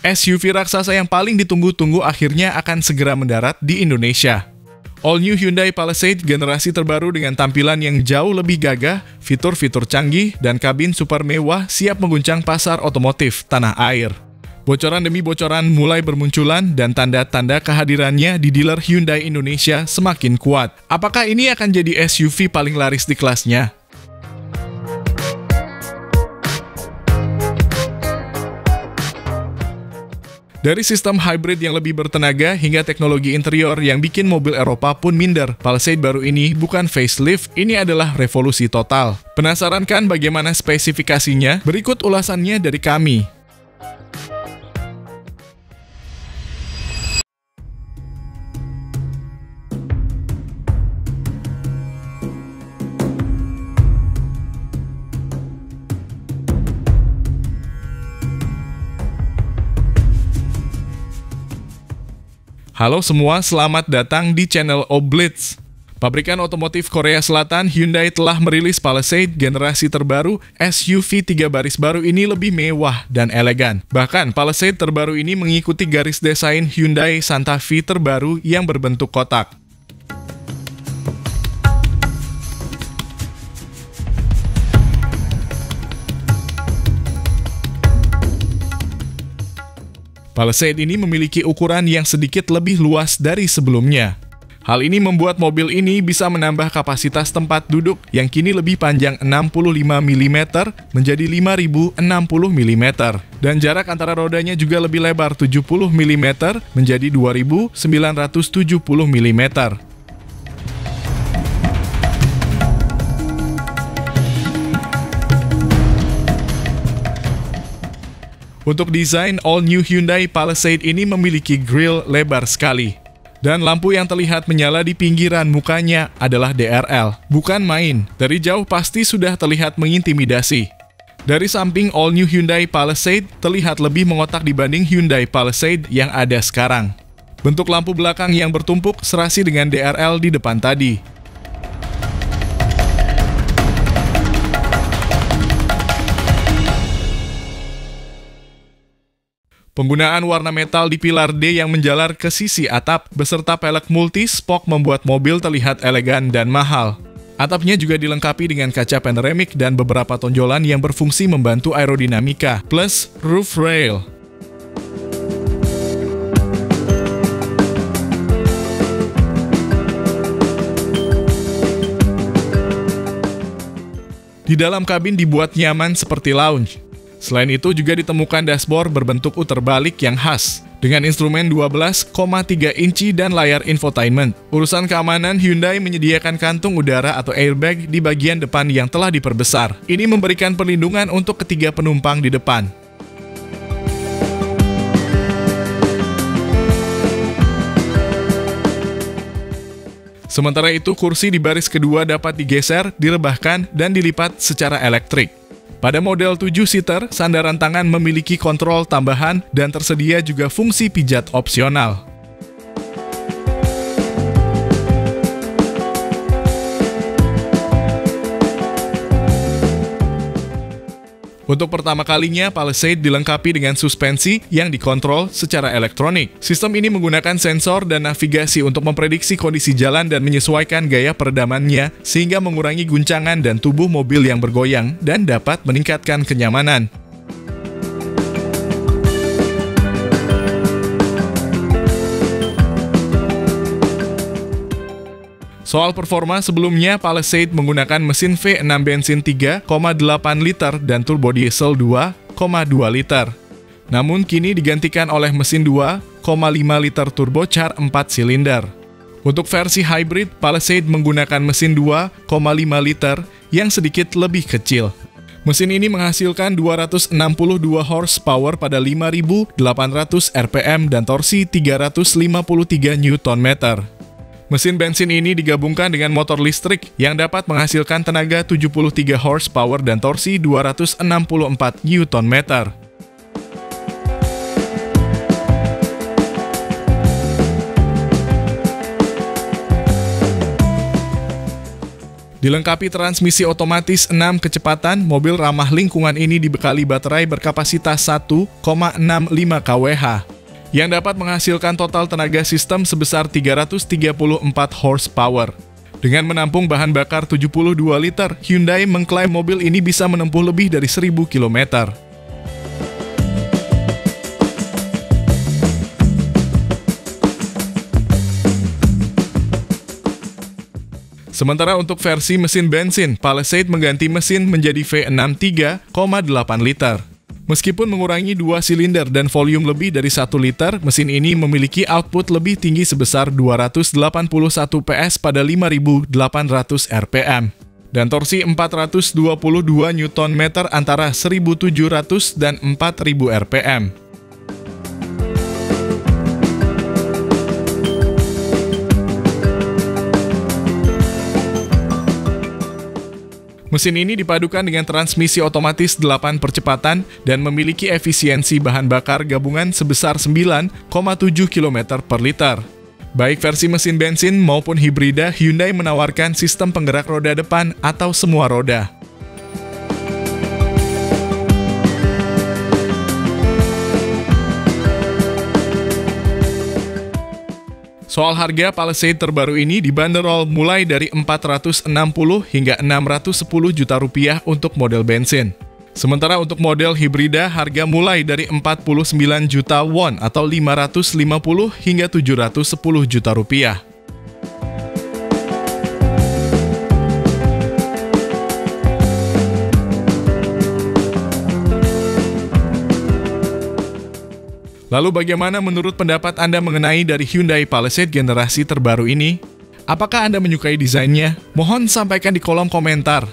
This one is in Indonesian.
SUV raksasa yang paling ditunggu-tunggu akhirnya akan segera mendarat di Indonesia. All New Hyundai Palisade generasi terbaru dengan tampilan yang jauh lebih gagah, fitur-fitur canggih, dan kabin super mewah siap mengguncang pasar otomotif tanah air. Bocoran demi bocoran mulai bermunculan dan tanda-tanda kehadirannya di dealer Hyundai Indonesia semakin kuat. Apakah ini akan jadi SUV paling laris di kelasnya? Dari sistem hybrid yang lebih bertenaga hingga teknologi interior yang bikin mobil Eropa pun minder, Palisade baru ini bukan facelift, ini adalah revolusi total. Penasaran kan bagaimana spesifikasinya? Berikut ulasannya dari kami. Halo semua, selamat datang di channel Oblitz. Pabrikan otomotif Korea Selatan Hyundai telah merilis Palisade generasi terbaru. SUV 3 baris baru ini lebih mewah dan elegan. Bahkan Palisade terbaru ini mengikuti garis desain Hyundai Santa Fe terbaru yang berbentuk kotak. Palisade ini memiliki ukuran yang sedikit lebih luas dari sebelumnya. Hal ini membuat mobil ini bisa menambah kapasitas tempat duduk yang kini lebih panjang 65 mm menjadi 5060 mm. Dan jarak antara rodanya juga lebih lebar 70 mm menjadi 2970 mm. Untuk desain, All New Hyundai Palisade ini memiliki grill lebar sekali. Dan lampu yang terlihat menyala di pinggiran mukanya adalah DRL. Bukan main, dari jauh pasti sudah terlihat mengintimidasi. Dari samping, All New Hyundai Palisade terlihat lebih mengotak dibanding Hyundai Palisade yang ada sekarang. Bentuk lampu belakang yang bertumpuk serasi dengan DRL di depan tadi. Penggunaan warna metal di pilar D yang menjalar ke sisi atap beserta pelek multi-spoke membuat mobil terlihat elegan dan mahal. Atapnya juga dilengkapi dengan kaca panoramik dan beberapa tonjolan yang berfungsi membantu aerodinamika, plus roof rail. Di dalam kabin dibuat nyaman seperti lounge. Selain itu juga ditemukan dashboard berbentuk uterbalik yang khas, dengan instrumen 12,3 inci dan layar infotainment. Urusan keamanan, Hyundai menyediakan kantung udara atau airbag di bagian depan yang telah diperbesar. Ini memberikan perlindungan untuk ketiga penumpang di depan. Sementara itu, kursi di baris kedua dapat digeser, direbahkan, dan dilipat secara elektrik. Pada model 7-seater, sandaran tangan memiliki kontrol tambahan dan tersedia juga fungsi pijat opsional. Untuk pertama kalinya, Palisade dilengkapi dengan suspensi yang dikontrol secara elektronik. Sistem ini menggunakan sensor dan navigasi untuk memprediksi kondisi jalan dan menyesuaikan gaya peredamannya, sehingga mengurangi guncangan dan tubuh mobil yang bergoyang dan dapat meningkatkan kenyamanan. Soal performa, sebelumnya Palisade menggunakan mesin V6 bensin 3,8 liter dan turbo diesel 2,2 liter. Namun kini digantikan oleh mesin 2,5 liter turbocharged 4 silinder. Untuk versi hybrid, Palisade menggunakan mesin 2,5 liter yang sedikit lebih kecil. Mesin ini menghasilkan 262 horsepower pada 5.800 rpm dan torsi 353 Nm. Mesin bensin ini digabungkan dengan motor listrik yang dapat menghasilkan tenaga 73 horsepower dan torsi 264 Nm. Dilengkapi transmisi otomatis 6 kecepatan, mobil ramah lingkungan ini dibekali baterai berkapasitas 1,65 kWh yang dapat menghasilkan total tenaga sistem sebesar 334 horsepower. Dengan menampung bahan bakar 72 liter, Hyundai mengklaim mobil ini bisa menempuh lebih dari 1.000 km. Sementara untuk versi mesin bensin, Palisade mengganti mesin menjadi V6 3,8 liter. Meskipun mengurangi 2 silinder dan volume lebih dari 1 liter, mesin ini memiliki output lebih tinggi sebesar 281 PS pada 5.800 rpm dan torsi 422 Nm antara 1.700 dan 4.000 rpm. Mesin ini dipadukan dengan transmisi otomatis 8 percepatan dan memiliki efisiensi bahan bakar gabungan sebesar 9,7 km per liter. Baik versi mesin bensin maupun hibrida, Hyundai menawarkan sistem penggerak roda depan atau semua roda. Soal harga, Palisade terbaru ini dibanderol mulai dari 460 hingga 610 juta rupiah untuk model bensin. Sementara untuk model hibrida, harga mulai dari 49 juta won atau 550 hingga 710 juta rupiah. Lalu bagaimana menurut pendapat Anda mengenai dari Hyundai Palisade generasi terbaru ini? Apakah Anda menyukai desainnya? Mohon sampaikan di kolom komentar.